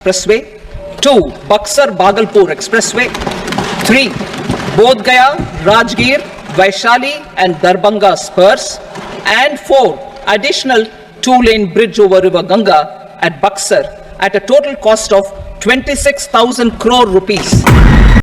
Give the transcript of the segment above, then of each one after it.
Expressway, 2. Buxar Bhagalpur Expressway, 3. Bodh Gaya, Rajgir, Vaishali and Darbhanga spurs, and 4. Additional 2-lane bridge over River Ganga at Buxar at a total cost of 26,000 crore rupees.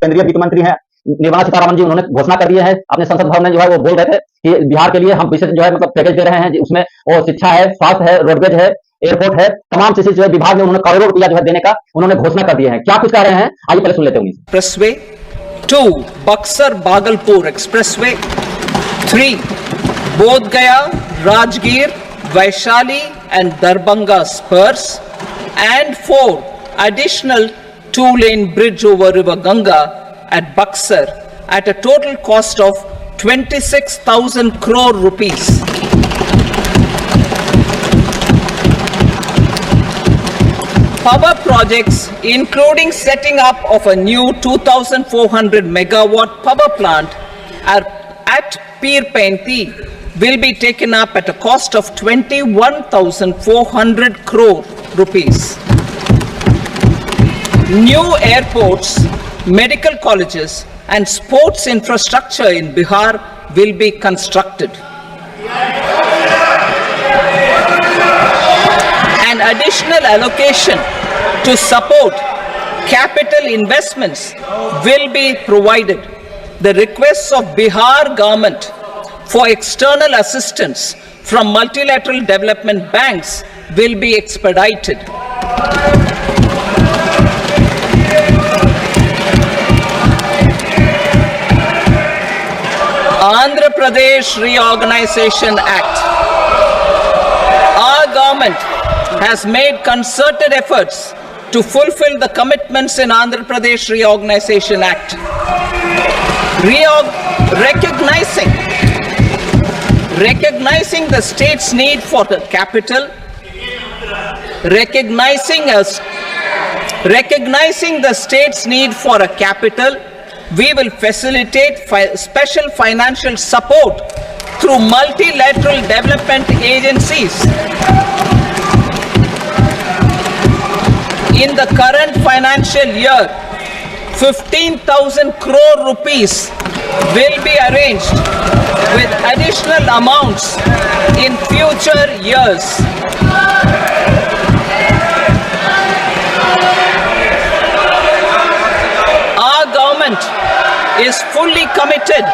केंद्रीय वित्त मंत्री हैं निर्मला सीतारमण जी, उन्होंने घोषणा कर दी है अपने संसद भवन में, जो है वो बोल रहे थे कि बिहार के लिए हम विशेष जो है मतलब पैकेज दे रहे हैं, उसमें वो शिक्षा है, स्वास्थ्य है, रोडवेज है, एयरपोर्ट है, तमाम चीजें जो है विभाग में उन्होंने करोड़ों रुपया जो है देने का उन्होंने घोषणा कर दिया है। क्या कुछ कह रहे हैं आइए पहले सुन लेते हैं। Expressway, 2. Buxar Bhagalpur Expressway, 3. Bodh Gaya, Rajgir, Vaishali and Darbhanga spurs, and 4. Additional 2-lane bridge over River Ganga at Buxar at a total cost of 26,000 crore rupees. Power projects, including setting up of a new 2,400 megawatt power plant at Pirpainti, will be taken up at a cost of 21,400 crore rupees. New airports, medical colleges and sports infrastructure in Bihar will be constructed. An additional allocation to support capital investments will be provided. The requests of Bihar government for external assistance from multilateral development banks will be expedited. Andhra Pradesh Reorganization Act. Our government has made concerted efforts to fulfill the commitments in Andhra Pradesh Reorganization Act. Recognizing the state's need for the capital, recognizing the state's need for a capital, we will facilitate special financial support through multilateral development agencies. In the current financial year, 15,000 crore rupees will be arranged with additional amounts in future years. Our government is fully committed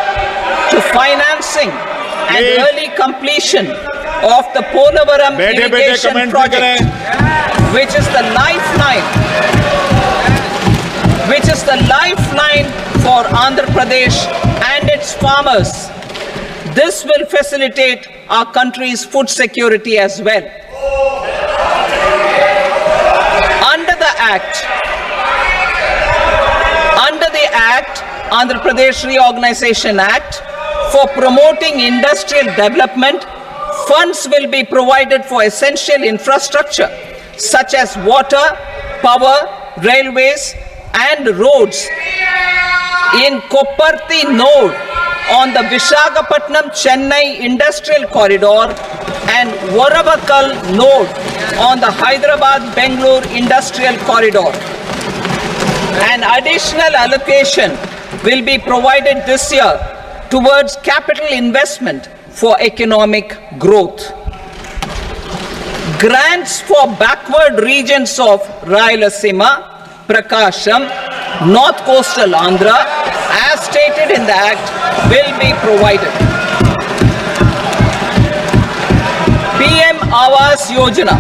to financing and early completion of the Polavaram irrigation project, which is the lifeline for Andhra Pradesh and its farmers. This will facilitate our country's food security as well. Under the Andhra Pradesh Reorganization Act, for promoting industrial development, funds will be provided for essential infrastructure such as water, power, railways and roads in Kopparthi node on the Visakhapatnam-Chennai industrial corridor and Varavakal node on the Hyderabad-Bangalore industrial corridor. An additional allocation will be provided this year towards capital investment for economic growth. Grants for backward regions of Rayalaseema, Prakasham, North Coastal Andhra, as stated in the Act, will be provided. PM Awas Yojana.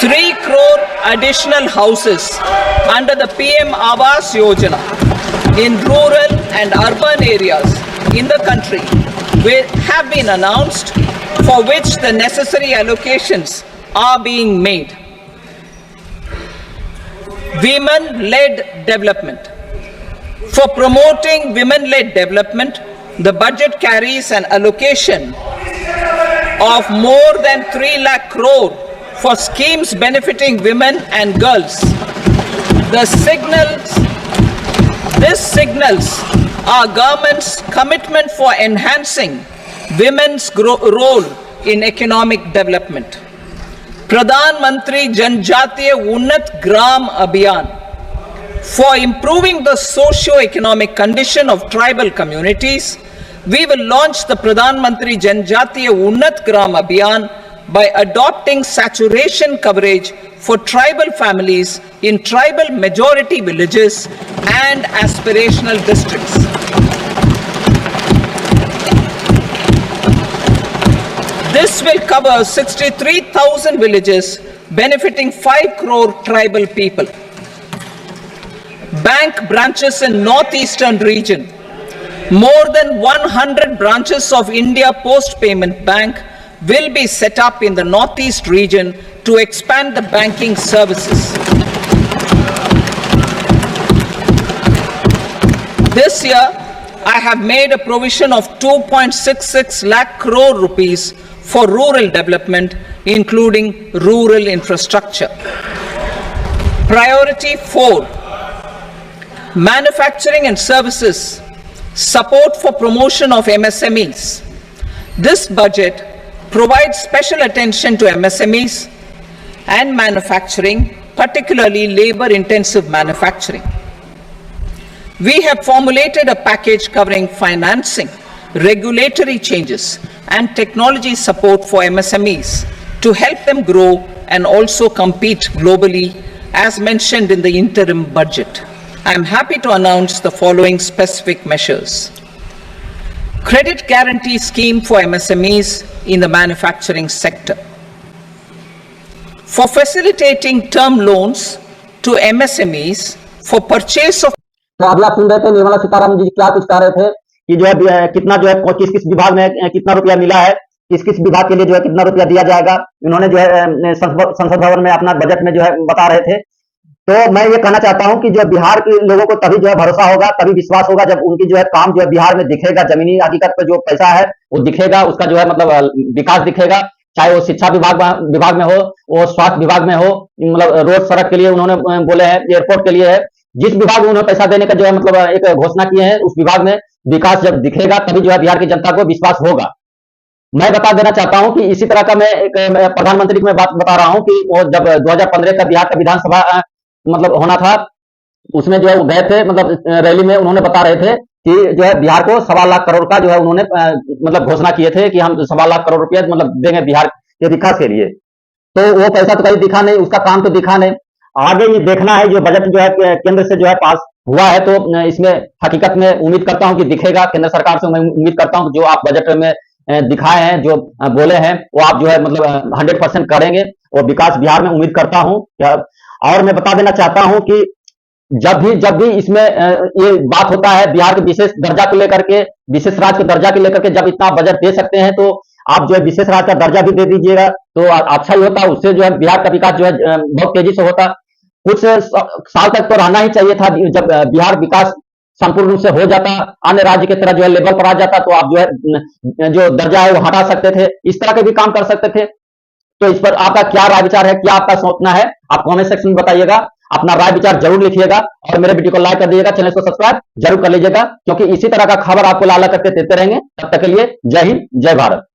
3 crore additional houses under the PM Awas Yojana in rural and urban areas in the country will have been announced, for which the necessary allocations are being made. Women-led development. For promoting women-led development, the budget carries an allocation of more than 3 lakh crore for schemes benefiting women and girls. This signals our government's commitment for enhancing women's role in economic development. Pradhan Mantri Janjatiya Unnat Gram Abhiyan for improving the socio-economic condition of tribal communities. We will launch the Pradhan Mantri Janjatiya Unnat Gram Abhiyan by adopting saturation coverage for tribal families in tribal majority villages and aspirational districts. This will cover 63,000 villages, benefiting 5 crore tribal people. Bank branches in northeastern region. More than 100 branches of India Post Payment Bank will be set up in the northeast region to expand the banking services. This year, I have made a provision of 2.66 lakh crore rupees for rural development, including rural infrastructure. Priority 4, manufacturing and services, support for promotion of MSMEs. This budget provides special attention to MSMEs and manufacturing, particularly labor-intensive manufacturing. We have formulated a package covering financing, regulatory changes, and technology support for MSMEs to help them grow and also compete globally, as mentioned in the interim budget. I am happy to announce the following specific measures. Credit guarantee scheme for MSMEs in the manufacturing sector. For facilitating term loans to MSMEs for purchase of. तो अभी आप सुन रहे थे निर्मला सीतारमण जी क्या कुछ कह रहे थे कि जो है कितना जो है किस किस विभाग में कितना रुपया मिला है, किस किस विभाग के लिए जो है कितना रुपया दिया जाएगा, इन्होंने जो है संसद भवन में अपना बजट में जो है बता रहे थे। तो मैं ये कहना चाहता हूं कि जो बिहार के लोगों को तभी जो है भरोसा होगा, तभी विश्वास होगा जब उनकी जो है काम जो है बिहार में दिखेगा, जमीनी हकीकत पे जो पैसा है वो दिखेगा, उसका जो है मतलब विकास दिखेगा, चाहे वो शिक्षा विभाग में हो, वो स्वास्थ्य विभाग में हो, मतलब रोड सड़क के लिए उन्होंने बोले हैं, एयरपोर्ट के लिए है, जिस विभाग में उन्होंने पैसा देने का जो है मतलब एक घोषणा किए हैं, उस विभाग में विकास जब दिखेगा तभी जो है बिहार की जनता को विश्वास होगा। मैं बता देना चाहता हूं कि इसी तरह का मैं एक प्रधानमंत्री की मैं बात बता रहा हूं कि वो जब 2015 का बिहार का विधानसभा मतलब होना था, उसमें जो है वो गए थे, मतलब रैली में उन्होंने बता रहे थे कि जो है बिहार को 1.25 लाख करोड़ का जो है उन्होंने मतलब घोषणा किए थे कि हम 1.25 लाख करोड़ रुपया मतलब देंगे बिहार के विकास के लिए। तो वो पैसा तो कहीं दिखा नहीं, उसका काम तो दिखा नहीं। आगे ये देखना है, जो बजट जो है केंद्र से जो है पास हुआ है, तो इसमें हकीकत में उम्मीद करता हूं कि दिखेगा। केंद्र सरकार से मैं उम्मीद करता हूं कि जो आप बजट में दिखाए हैं, जो बोले हैं, वो आप जो है मतलब 100% करेंगे और विकास बिहार में उम्मीद करता हूं। और मैं बता देना चाहता हूं कि जब भी इसमें ये बात होता है बिहार के विशेष दर्जा को लेकर के, विशेष राज्य के दर्जा को लेकर के, जब इतना बजट दे सकते हैं तो आप जो है विशेष राज्य का दर्जा भी दे दीजिएगा तो अच्छा ही होता। उससे जो है बिहार का विकास जो है बहुत तेजी से होता। कुछ साल तक तो रहना ही चाहिए था, जब बिहार विकास संपूर्ण रूप से हो जाता, अन्य राज्य की तरह जो है लेवल पर आ जाता, तो आप जो है जो दर्जा है वो हटा सकते थे, इस तरह के भी काम कर सकते थे। तो इस पर आपका क्या राय विचार है, क्या आपका सोचना है, आप कमेंट सेक्शन में बताइएगा, अपना राय विचार जरूर लिखिएगा और मेरे वीडियो को लाइक कर दीजिएगा, चैनल को सब्सक्राइब जरूर कर लीजिएगा, क्योंकि इसी तरह का खबर आपको लाला करके देते रहेंगे। तब तक के लिए जय हिंद, जय भारत।